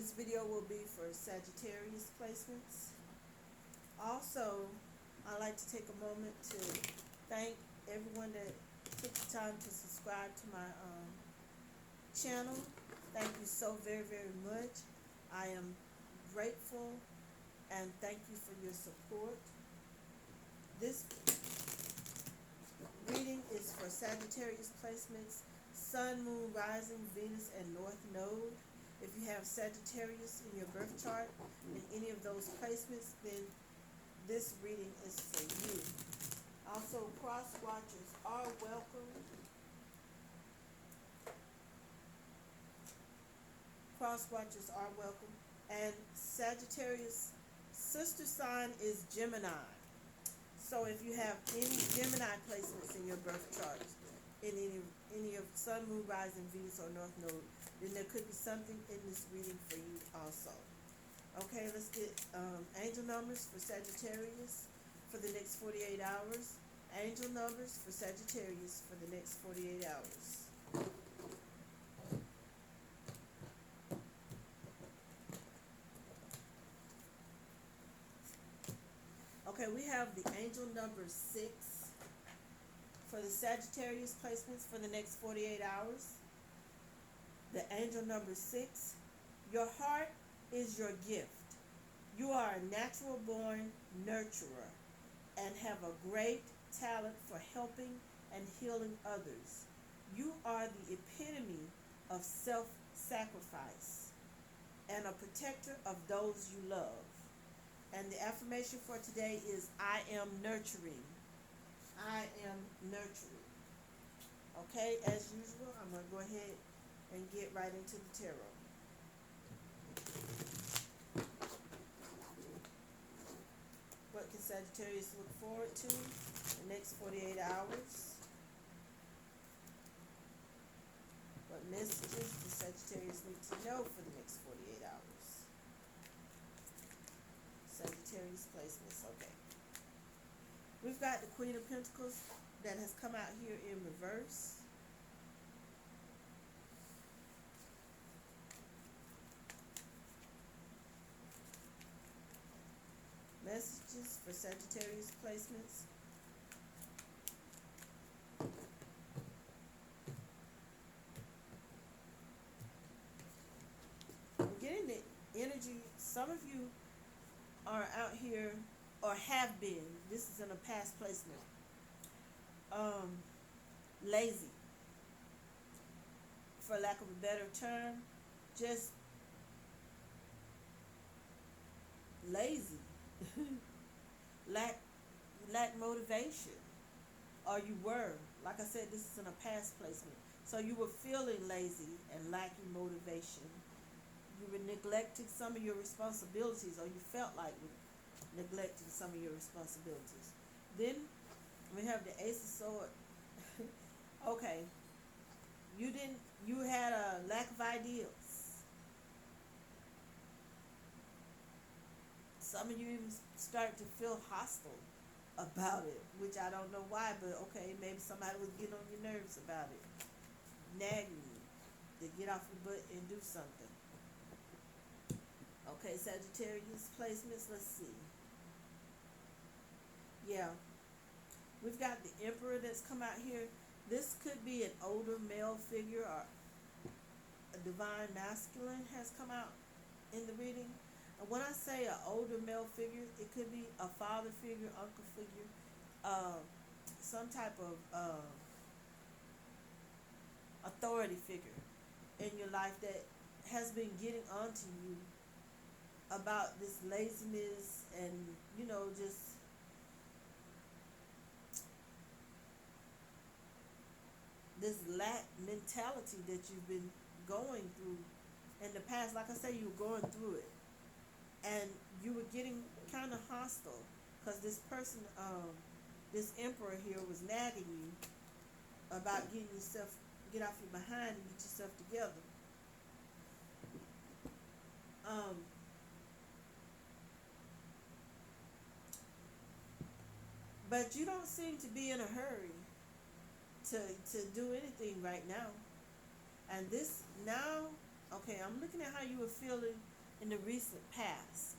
This video will be for Sagittarius placements. Also, I'd like to take a moment to thank everyone that took the time to subscribe to my channel. Thank you so very, very much. I am grateful and thank you for your support. This reading is for Sagittarius placements, Sun, Moon, Rising, Venus, and North Node. If you have Sagittarius in your birth chart in any of those placements, then this reading is for you. Also, cross watchers are welcome. Cross watchers are welcome. And Sagittarius sister sign is Gemini. So if you have any Gemini placements in your birth charts, in any of Sun, Moon, Rising, Venus, or North Node, then there could be something in this reading for you also. Okay, let's get angel numbers for Sagittarius for the next 48 hours. Angel numbers for Sagittarius for the next 48 hours. Okay, we have the angel number 6 for the Sagittarius placements for the next 48 hours. The angel number 6, your heart is your gift. You are a natural born nurturer and have a great talent for helping and healing others. You are the epitome of self-sacrifice and a protector of those you love. And the affirmation for today is, I am nurturing. I am nurturing. Okay, as usual, I'm going to go ahead and get right into the tarot. What can Sagittarius look forward to the next 48 hours? What messages does Sagittarius need to know for the next 48 hours? Sagittarius placements, okay. We've got the Queen of Pentacles that has come out here in reverse. Messages for Sagittarius placements. We're getting the energy. Some of you are out here or have been, this is in a past placement, lazy, for lack of a better term, just lazy, lack motivation, or you were, like I said, this is in a past placement, so you were feeling lazy and lacking motivation. You were neglecting some of your responsibilities, or you felt like neglecting some of your responsibilities. Then we have the Ace of Swords. Okay, you had a lack of ideals. Some of you even start to feel hostile about it, which I don't know why, but okay, maybe somebody was getting on your nerves about it, nagging you to get off your butt and do something. Okay, Sagittarius placements, let's see. Yeah, we've got the Emperor that's come out here. This could be an older male figure, or a divine masculine has come out in the reading. And when I say an older male figure, it could be a father figure, uncle figure, some type of authority figure in your life that has been getting onto you about this laziness and, you know, just this lack mentality that you've been going through in the past. Like I say, you were going through it and you were getting kind of hostile because this person, this Emperor here, was nagging you about get off your behind and get yourself together. But you don't seem to be in a hurry to do anything right now. And this now, okay, I'm looking at how you were feeling in the recent past.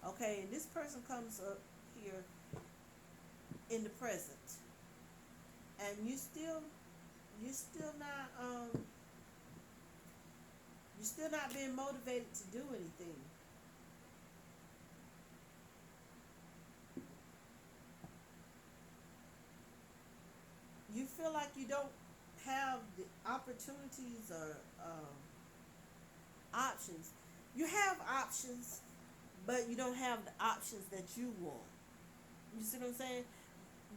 Okay, and this person comes up here in the present, and you're still not you're still not being motivated to do anything. You feel like you don't have the opportunities or options. You have options, but you don't have the options that you want. You see what I'm saying?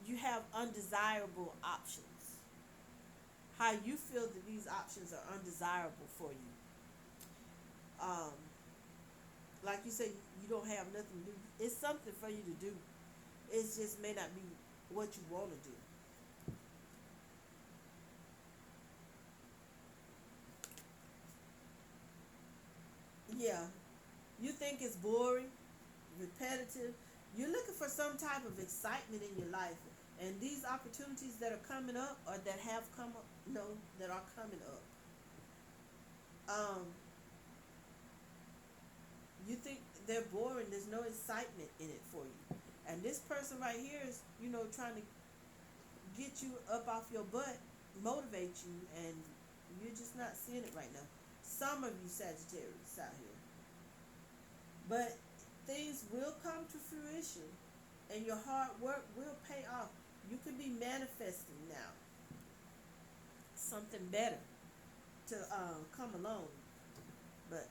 You have undesirable options. How you feel that these options are undesirable for you. Um, like you say, you don't have nothing to do. It's something for you to do. It just may not be what you want to do. Yeah, you think it's boring, repetitive. You're looking for some type of excitement in your life, and these opportunities that are coming up or that have come up, no, that are coming up. Um, you think they're boring. There's no excitement in it for you, and this person right here is, trying to get you up off your butt, motivate you, and you're just not seeing it right now. Some of you Sagittarius out here, but things will come to fruition, and your hard work will pay off. You could be manifesting now something better to come along, but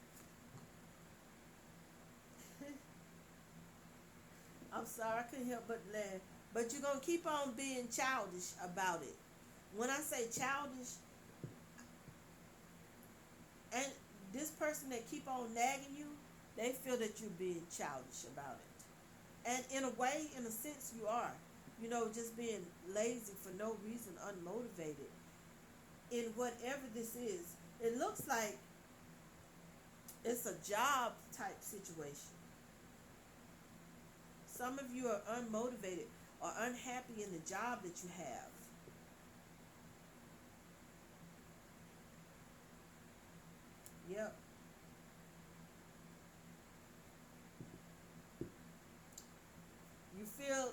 I'm sorry, I couldn't help but laugh. But you're gonna keep on being childish about it. When I say childish, and this person that keep on nagging you, they feel that you're being childish about it. And in a way, in a sense, you are. Just being lazy for no reason, unmotivated in whatever this is. It looks like it's a job type situation. Some of you are unmotivated or unhappy in the job that you have. Yep. You feel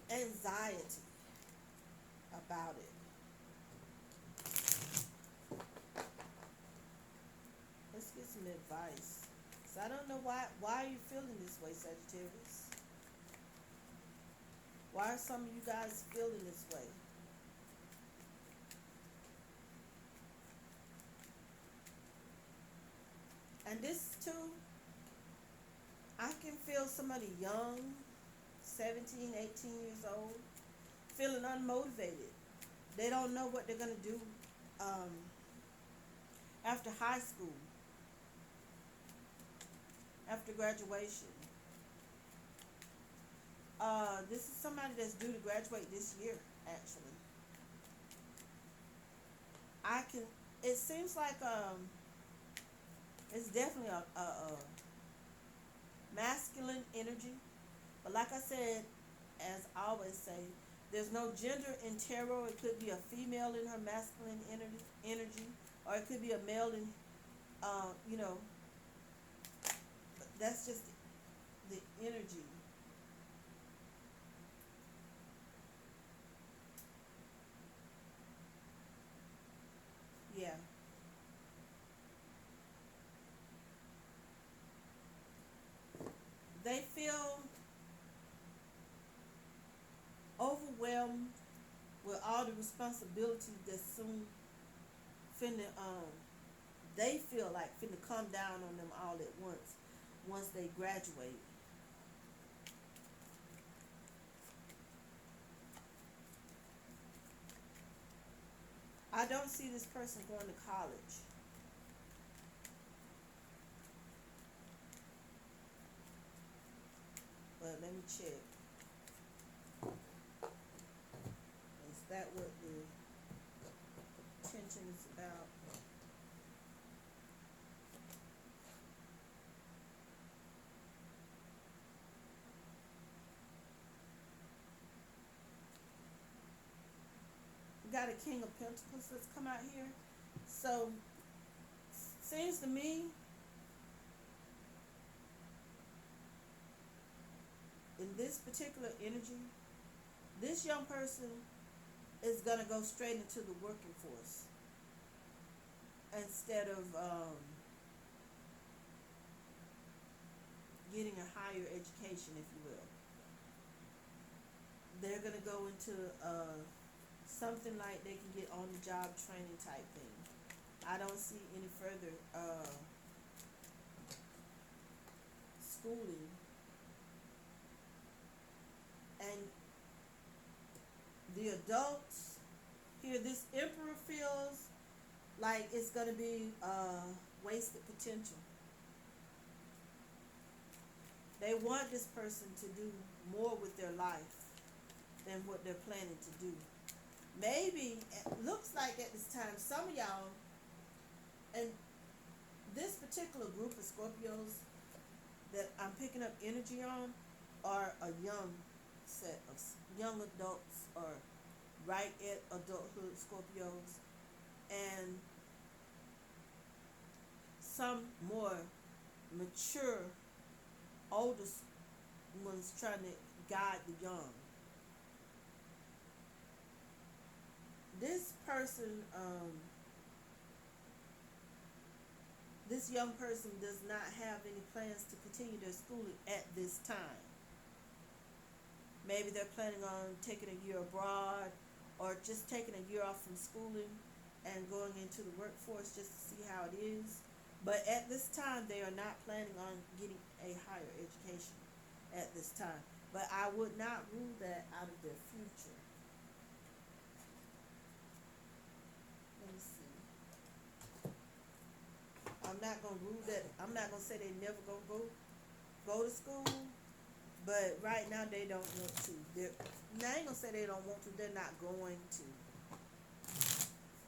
anxiety about it. Let's get some advice. So I don't know why are you feeling this way, Sagittarius? Why are some of you guys feeling this way? And this too, I can feel somebody young, 17, 18 years old, feeling unmotivated. They don't know what they're going to do um, after high school, after graduation. This is somebody that's due to graduate this year, actually. I can, it seems like it's definitely a masculine energy. But like I said, as I always say, there's no gender in tarot. It could be a female in her masculine energy, or it could be a male in, uh, you know, that's just the energy. Yeah. They feel overwhelmed with all the responsibilities that soon finna they feel like finna come down on them all at once they graduate. I don't see this person going to college, but let me check. Is that what the tension is about? We got a King of Pentacles that's come out here. So seems to me this particular energy, this young person is going to go straight into the working force instead of getting a higher education, if you will. They're going to go into something like they can get on the job training type thing. I don't see any further schooling. And the adults here, this emperor feels like it's going to be wasted potential. They want this person to do more with their life than what they're planning to do. Maybe, it looks like at this time, some of y'all, and this particular group of Scorpios that I'm picking up energy on, are a young set of young adults or right at adulthood Scorpios, and some more mature older ones trying to guide the young. This person, this young person does not have any plans to continue their schooling at this time. Maybe they're planning on taking a year abroad or just taking a year off from schooling and going into the workforce just to see how it is. But at this time, they are not planning on getting a higher education at this time. But I would not rule that out of their future. Let me see. I'm not going to rule that. I'm not going to say they never going to go to school. But right now, they don't want to. Now, I ain't going to say they don't want to. They're not going to.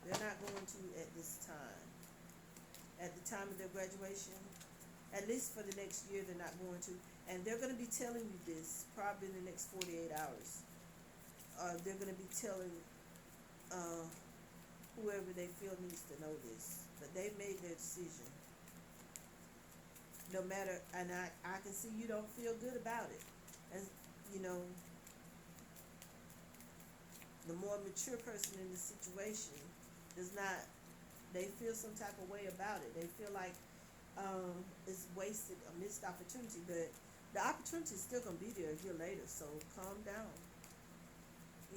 They're not going to at this time. At the time of their graduation, at least for the next year, they're not going to. And they're going to be telling you this probably in the next 48 hours. They're going to be telling whoever they feel needs to know this. But they've made their decision. No matter, and I can see you don't feel good about it. And, you know, the more mature person in the situation does not, they feel some type of way about it. They feel like it's wasted, a missed opportunity. But the opportunity is still going to be there a year later. So calm down.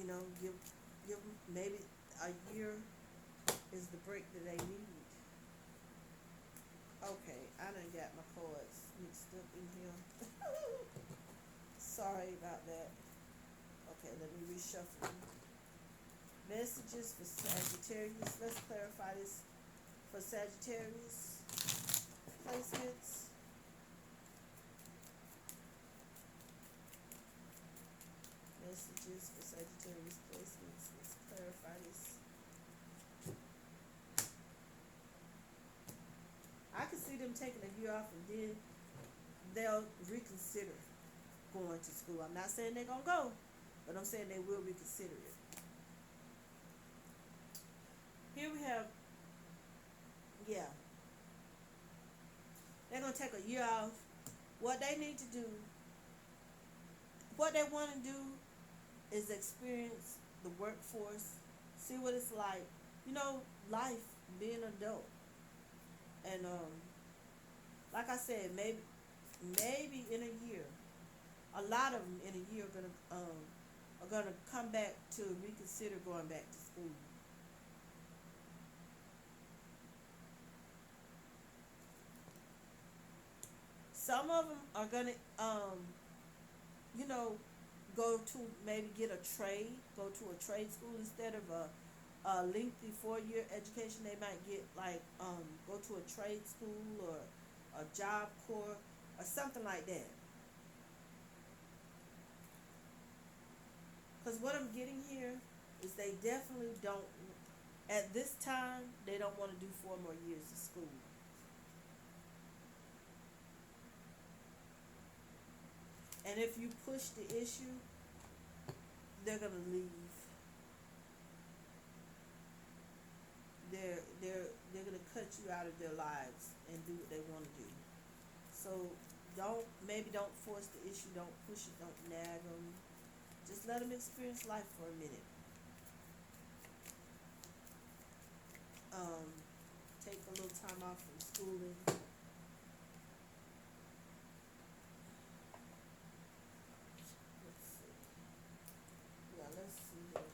You know, give maybe a year is the break that they need. Okay, I done got my cards mixed up in here. Sorry about that. Okay, let me reshuffle them. Messages for Sagittarius. Let's clarify this for Sagittarius placements. Messages for Sagittarius placements. Let's clarify this. I can see them taking a year off and then they'll reconsider going to school. I'm not saying they're going to go, but I'm saying they will reconsider it. Here we have, yeah, they're going to take a year off. What they need to do, what they want to do is experience the workforce, see what it's like. You know, life, being an adult. And like I said, maybe in a year, a lot of them in a year are gonna come back to reconsider going back to school. Some of them are gonna you know, go to maybe get a trade, go to a trade school instead of a lengthy 4-year education. They might get like go to a trade school or a job corps or something like that. Because what I'm getting here is they definitely don't, at this time, they don't want to do 4 more years of school. And if you push the issue, they're gonna leave. They're gonna cut you out of their lives and do what they want to do. So Don't force the issue. Don't push it. Don't nag them. Just let them experience life for a minute. Um, Take a little time off from schooling. Let's see. Yeah, let's see here.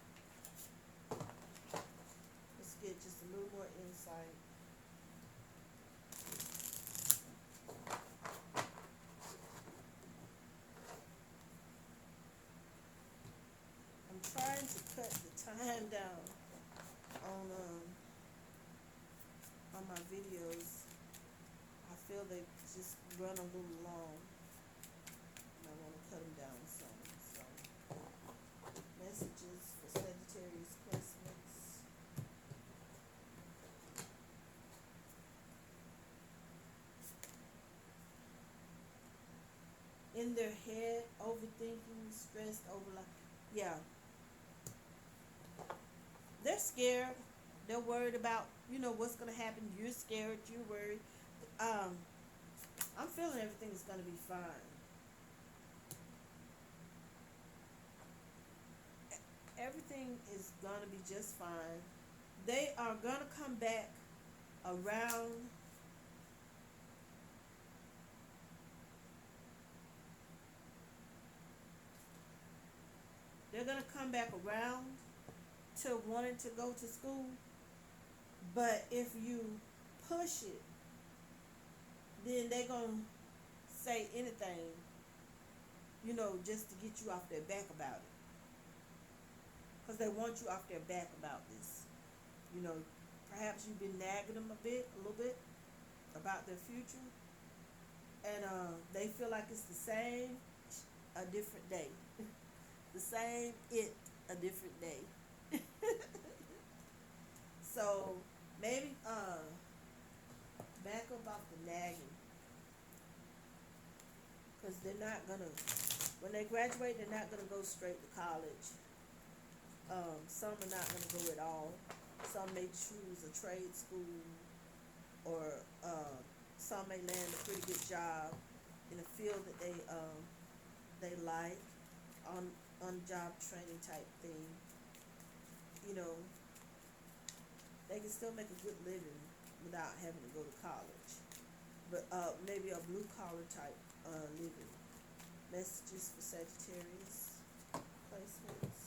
Let's get just a little more insight. I'm trying to cut the time down on my videos. I feel they just run a little long, and I want to cut them down some. So, messages for Sagittarius placements. In their head, overthinking, stressed over, like, yeah, they're scared. They're worried about, what's gonna happen. You're scared. You're worried. Um, I'm feeling everything is gonna be fine. Everything is gonna be just fine. They are gonna come back around. They're gonna come back around to wanting to go to school. But if you push it, then they're gonna say anything, just to get you off their back about it. Because they want you off their back about this. You know, Perhaps you've been nagging them a little bit about their future, and they feel like it's the same, a different day. The same, a different day. So maybe back up off the nagging, because they're not gonna. When they graduate, they're not gonna go straight to college. Some are not gonna go at all. Some may choose a trade school, or some may land a pretty good job in a field that they like, on job training type thing. You know, they can still make a good living without having to go to college. But maybe a blue collar type living. Messages for Sagittarius placements.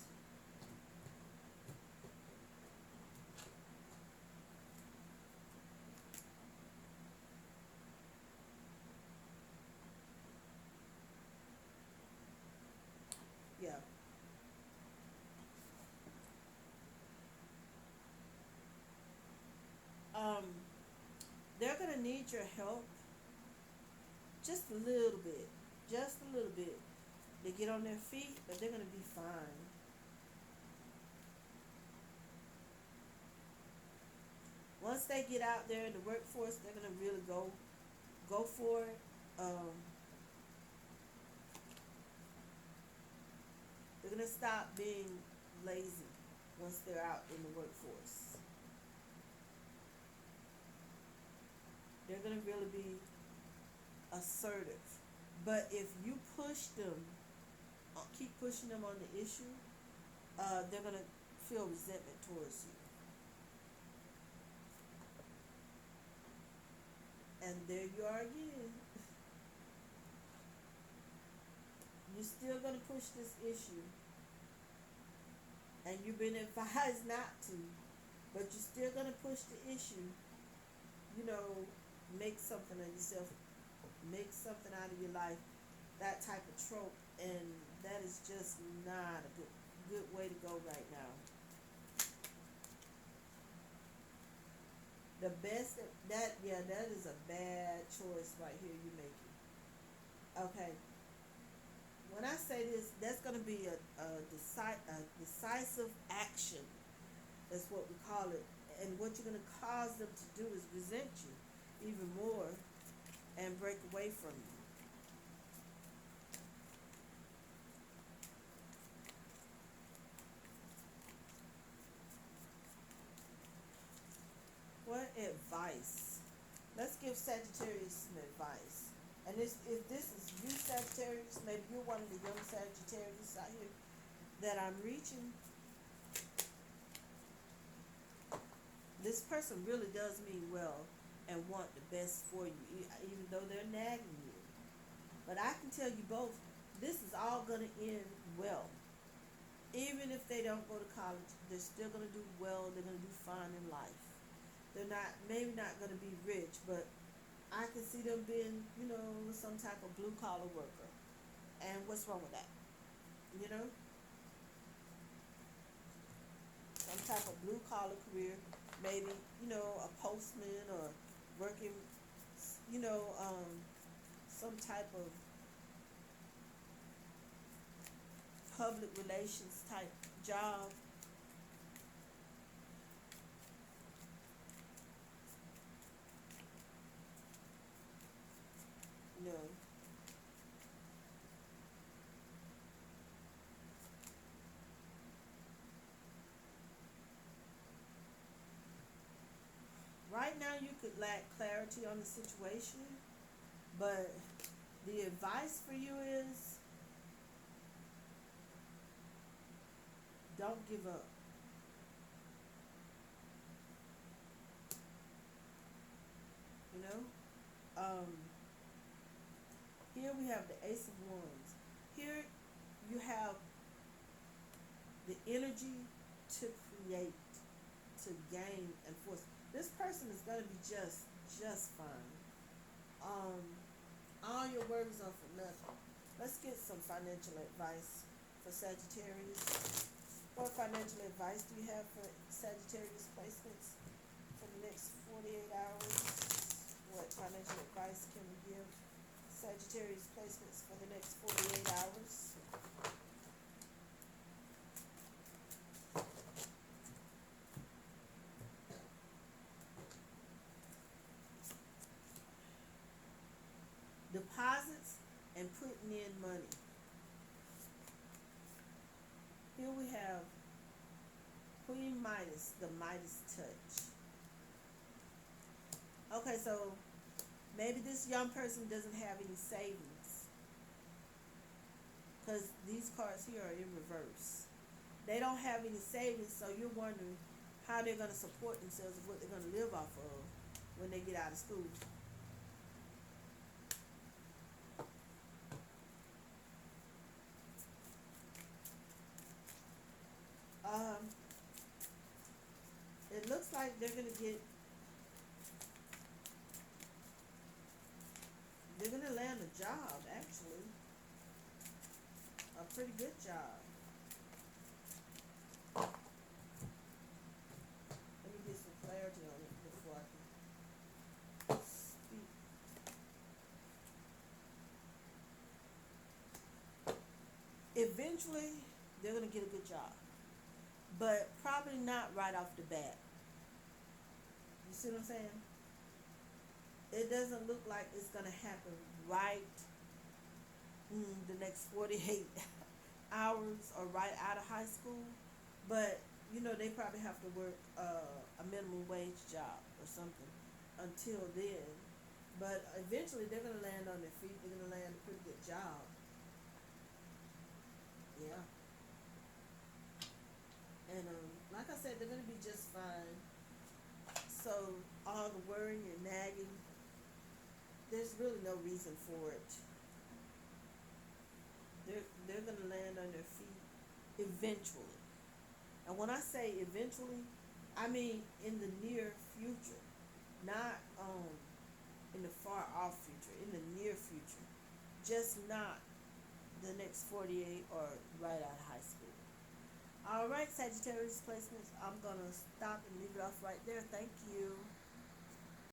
Yeah. Um, they're gonna need your help just a little bit, just a little bit. They get on their feet, but they're gonna be fine. Once they get out there in the workforce, they're gonna really go for it. They're gonna stop being lazy once they're out in the workforce. They're gonna really be assertive. But if you push them, keep pushing them on the issue, they're gonna feel resentment towards you. And there you are again. You're still gonna push this issue, and you've been advised not to, but you're still gonna push the issue. You know, make something of yourself, make something out of your life. That type of trope, and that is just not a good way to go right now. The best that is a bad choice right here you're making. Okay, when I say this, that's going to be a decisive action. That's what we call it. And what you're going to cause them to do is resent you even more and break away from you. What advice? Let's give Sagittarius some advice. And this, if this is you Sagittarius, maybe you're one of the young Sagittarius out here that I'm reaching. This person really does mean well and want the best for you, even though they're nagging you. But I can tell you both, this is all going to end well. Even if they don't go to college, they're still going to do well. They're going to do fine in life. They're not, maybe not going to be rich, but I can see them being, some type of blue collar worker. And what's wrong with that? You know, some type of blue collar career, maybe, a postman or working, some type of public relations type job. You know, right now you could lack clarity on the situation, but the advice for you is don't give up. You know, um, here we have the Ace of Wands. Here you have the energy to create, to gain and force. This person is going to be just fine. Um, all your worries are for nothing. Let's get some financial advice for Sagittarius. What financial advice do you have for Sagittarius placements for the next 48 hours? What financial advice can we give Sagittarius placements for the next 48 hours? Deposits and putting in money. Here we have Queen Midas, the Midas touch. Okay, so maybe this young person doesn't have any savings because these cards here are in reverse. They don't have any savings, so you're wondering how they're going to support themselves and what they're going to live off of when they get out of school. Um, it looks like they're gonna land a job, actually, a pretty good job. Let me get some clarity on it before I can speak. Eventually, they're gonna get a good job, but probably not right off the bat. You see what I'm saying? It doesn't look like it's gonna happen right the next 48 hours or right out of high school, but they probably have to work a minimum wage job or something until then. But eventually, they're gonna land on their feet. They're gonna land a pretty good job. Yeah, and like I said, they're gonna be just fine. So all the worrying and nagging, there's really no reason for it. They're gonna land on their feet eventually. And when I say eventually, I mean in the near future, not in the far off future, in the near future. Just not the next 48 or right out of high school. All right, Sagittarius placements, I'm going to stop and leave it off right there. Thank you.